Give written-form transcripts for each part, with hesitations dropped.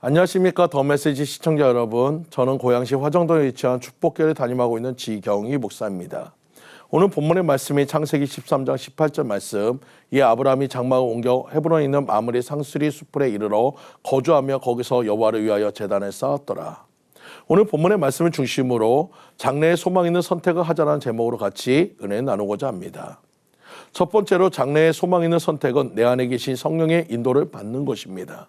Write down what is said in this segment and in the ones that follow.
안녕하십니까. 더 메시지 시청자 여러분. 저는 고양시 화정동에 위치한 축복교회를 담임하고 있는 지경희 목사입니다. 오늘 본문의 말씀이 창세기 13장 18절 말씀. 이 아브라함이 장막을 옮겨 헤브론에 있는 마므리 상수리 숲에 이르러 거주하며 거기서 여호와를 위하여 제단을 쌓았더라. 오늘 본문의 말씀을 중심으로 장래에 소망 있는 선택을 하자라는 제목으로 같이 은혜 나누고자 합니다. 첫 번째로 장래에 소망 있는 선택은 내 안에 계신 성령의 인도를 받는 것입니다.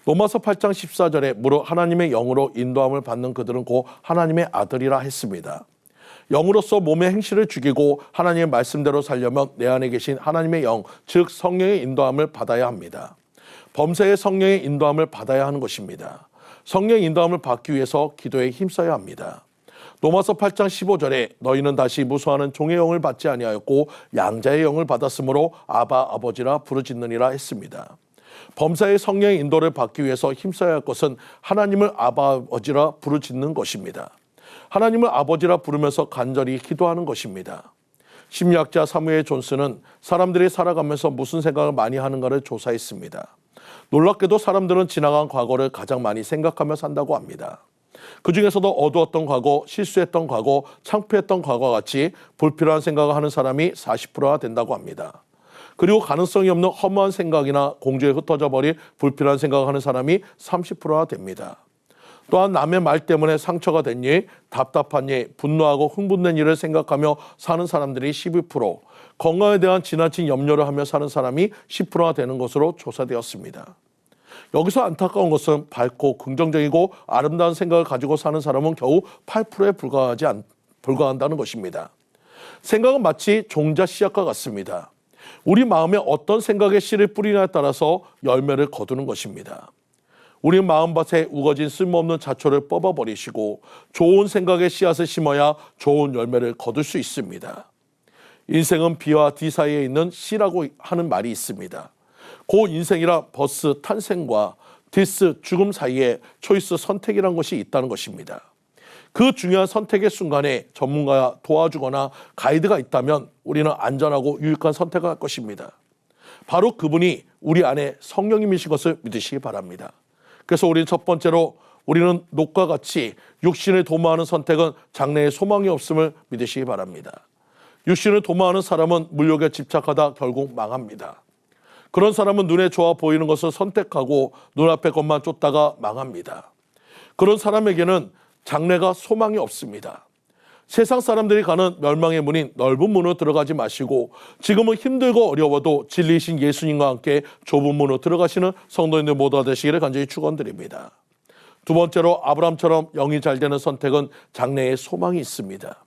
로마서 8장 14절에 무릇 하나님의 영으로 인도함을 받는 그들은 곧 하나님의 아들이라 했습니다. 영으로서 몸의 행실을 죽이고 하나님의 말씀대로 살려면 내 안에 계신 하나님의 영, 즉 성령의 인도함을 받아야 합니다. 범사의 성령의 인도함을 받아야 하는 것입니다. 성령의 인도함을 받기 위해서 기도에 힘써야 합니다. 로마서 8장 15절에 너희는 다시 무수하는 종의 영을 받지 아니하였고 양자의 영을 받았으므로 아바 아버지라 부르짖느니라 했습니다. 범사의 성령의 인도를 받기 위해서 힘써야 할 것은 하나님을 아바 아버지라 부르짖는 것입니다. 하나님을 아버지라 부르면서 간절히 기도하는 것입니다. 심리학자 사무엘 존슨은 사람들이 살아가면서 무슨 생각을 많이 하는가를 조사했습니다. 놀랍게도 사람들은 지나간 과거를 가장 많이 생각하며 산다고 합니다. 그 중에서도 어두웠던 과거, 실수했던 과거, 창피했던 과거와 같이 불필요한 생각을 하는 사람이 40%가 된다고 합니다. 그리고 가능성이 없는 허무한 생각이나 공주에 흩어져 버릴 불필요한 생각을 하는 사람이 30%가 됩니다. 또한 남의 말 때문에 상처가 된 일, 답답한 일, 분노하고 흥분된 일을 생각하며 사는 사람들이 12%, 건강에 대한 지나친 염려를 하며 사는 사람이 10%가 되는 것으로 조사되었습니다. 여기서 안타까운 것은 밝고 긍정적이고 아름다운 생각을 가지고 사는 사람은 겨우 8%에 불과한다는 것입니다. 생각은 마치 종자 씨앗과 같습니다. 우리 마음에 어떤 생각의 씨를 뿌리냐에 따라서 열매를 거두는 것입니다. 우리 마음밭에 우거진 쓸모없는 자초를 뽑아버리시고 좋은 생각의 씨앗을 심어야 좋은 열매를 거둘 수 있습니다. 인생은 B와 D 사이에 있는 C라고 하는 말이 있습니다. 그 인생이라 버스 탄생과 디스 죽음 사이에 초이스 선택이라는 것이 있다는 것입니다. 그 중요한 선택의 순간에 전문가가 도와주거나 가이드가 있다면 우리는 안전하고 유익한 선택을 할 것입니다. 바로 그분이 우리 안에 성령님이신 것을 믿으시기 바랍니다. 그래서 우리는 첫 번째로 우리는 녹과 같이 육신을 도모하는 선택은 장래에 소망이 없음을 믿으시기 바랍니다. 육신을 도모하는 사람은 물욕에 집착하다 결국 망합니다. 그런 사람은 눈에 좋아 보이는 것을 선택하고 눈앞의 것만 쫓다가 망합니다. 그런 사람에게는 장래가 소망이 없습니다. 세상 사람들이 가는 멸망의 문인 넓은 문으로 들어가지 마시고 지금은 힘들고 어려워도 진리이신 예수님과 함께 좁은 문으로 들어가시는 성도님들 모두가 되시기를 간절히 축원드립니다. 두 번째로 아브라함처럼 영이 잘 되는 선택은 장래에 소망이 있습니다.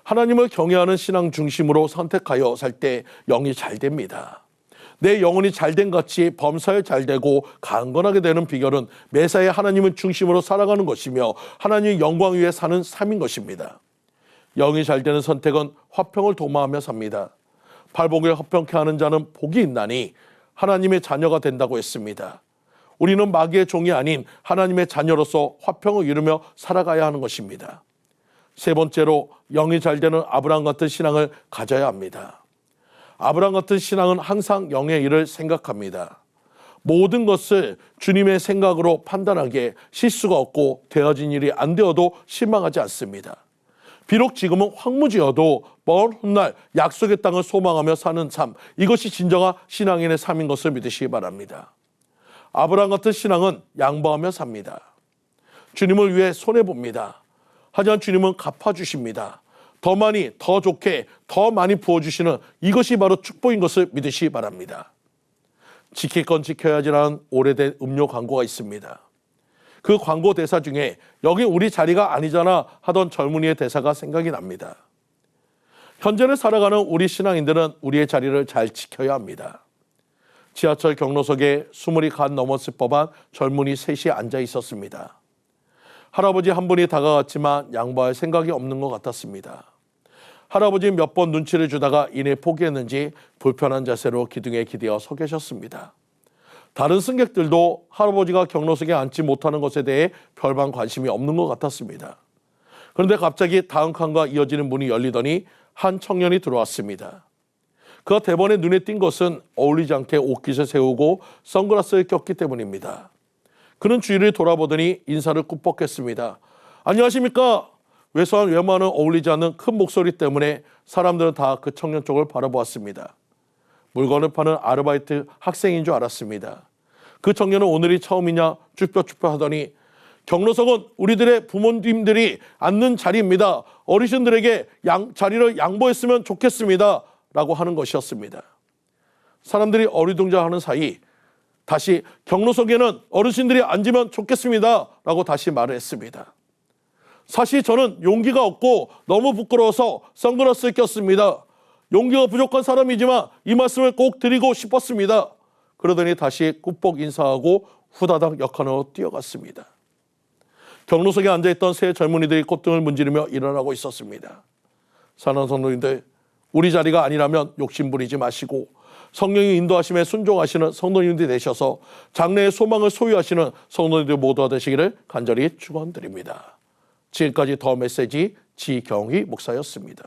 하나님을 경외하는 신앙 중심으로 선택하여 살 때 영이 잘 됩니다. 내 영혼이 잘된 같이 범사에 잘되고 강건하게 되는 비결은 매사에 하나님을 중심으로 살아가는 것이며 하나님의 영광 위에 사는 삶인 것입니다. 영이 잘되는 선택은 화평을 도모하며 삽니다. 팔복을 화평케 하는 자는 복이 있나니 하나님의 자녀가 된다고 했습니다. 우리는 마귀의 종이 아닌 하나님의 자녀로서 화평을 이루며 살아가야 하는 것입니다. 세 번째로 영이 잘되는 아브라함 같은 신앙을 가져야 합니다. 아브라함 같은 신앙은 항상 영의 일을 생각합니다. 모든 것을 주님의 생각으로 판단하기에 실수가 없고 되어진 일이 안 되어도 실망하지 않습니다. 비록 지금은 황무지여도 먼 훗날 약속의 땅을 소망하며 사는 삶, 이것이 진정한 신앙인의 삶인 것을 믿으시기 바랍니다. 아브라함 같은 신앙은 양보하며 삽니다. 주님을 위해 손해봅니다. 하지만 주님은 갚아주십니다. 더 많이, 더 좋게, 더 많이 부어주시는 이것이 바로 축복인 것을 믿으시기 바랍니다. 지킬 건 지켜야지라는 오래된 음료 광고가 있습니다. 그 광고 대사 중에 여기 우리 자리가 아니잖아 하던 젊은이의 대사가 생각이 납니다. 현재를 살아가는 우리 신앙인들은 우리의 자리를 잘 지켜야 합니다. 지하철 경로석에 20이 간 넘었을 법한 젊은이 셋이 앉아 있었습니다. 할아버지 한 분이 다가갔지만 양보할 생각이 없는 것 같았습니다. 할아버지 몇 번 눈치를 주다가 이내 포기했는지 불편한 자세로 기둥에 기대어 서 계셨습니다. 다른 승객들도 할아버지가 경로석에 앉지 못하는 것에 대해 별반 관심이 없는 것 같았습니다. 그런데 갑자기 다음 칸과 이어지는 문이 열리더니 한 청년이 들어왔습니다. 그가 대번에 눈에 띈 것은 어울리지 않게 옷깃을 세우고 선글라스를 꼈기 때문입니다. 그는 주위를 돌아보더니 인사를 꾹뻑했습니다. 안녕하십니까? 왜소한 외모와는 어울리지 않는 큰 목소리 때문에 사람들은 다 그 청년 쪽을 바라보았습니다. 물건을 파는 아르바이트 학생인 줄 알았습니다. 그 청년은 오늘이 처음이냐 쭈뼛쭈뼛 하더니 경로석은 우리들의 부모님들이 앉는 자리입니다. 어르신들에게 자리를 양보했으면 좋겠습니다. 라고 하는 것이었습니다. 사람들이 어리둥절하는 사이 다시 경로석에는 어르신들이 앉으면 좋겠습니다. 라고 다시 말을 했습니다. 사실 저는 용기가 없고 너무 부끄러워서 선글라스를 꼈습니다. 용기가 부족한 사람이지만 이 말씀을 꼭 드리고 싶었습니다. 그러더니 다시 꾹뻑 인사하고 후다닥 역한으로 뛰어갔습니다. 경로석에 앉아있던 세 젊은이들이 콧등을 문지르며 일어나고 있었습니다. 사랑하는 성도님들, 우리 자리가 아니라면 욕심부리지 마시고 성령의 인도하심에 순종하시는 성도님들이 되셔서 장래의 소망을 소유하시는 성도님들 모두가 되시기를 간절히 축원드립니다. 지금까지 더 메시지 지경희 목사였습니다.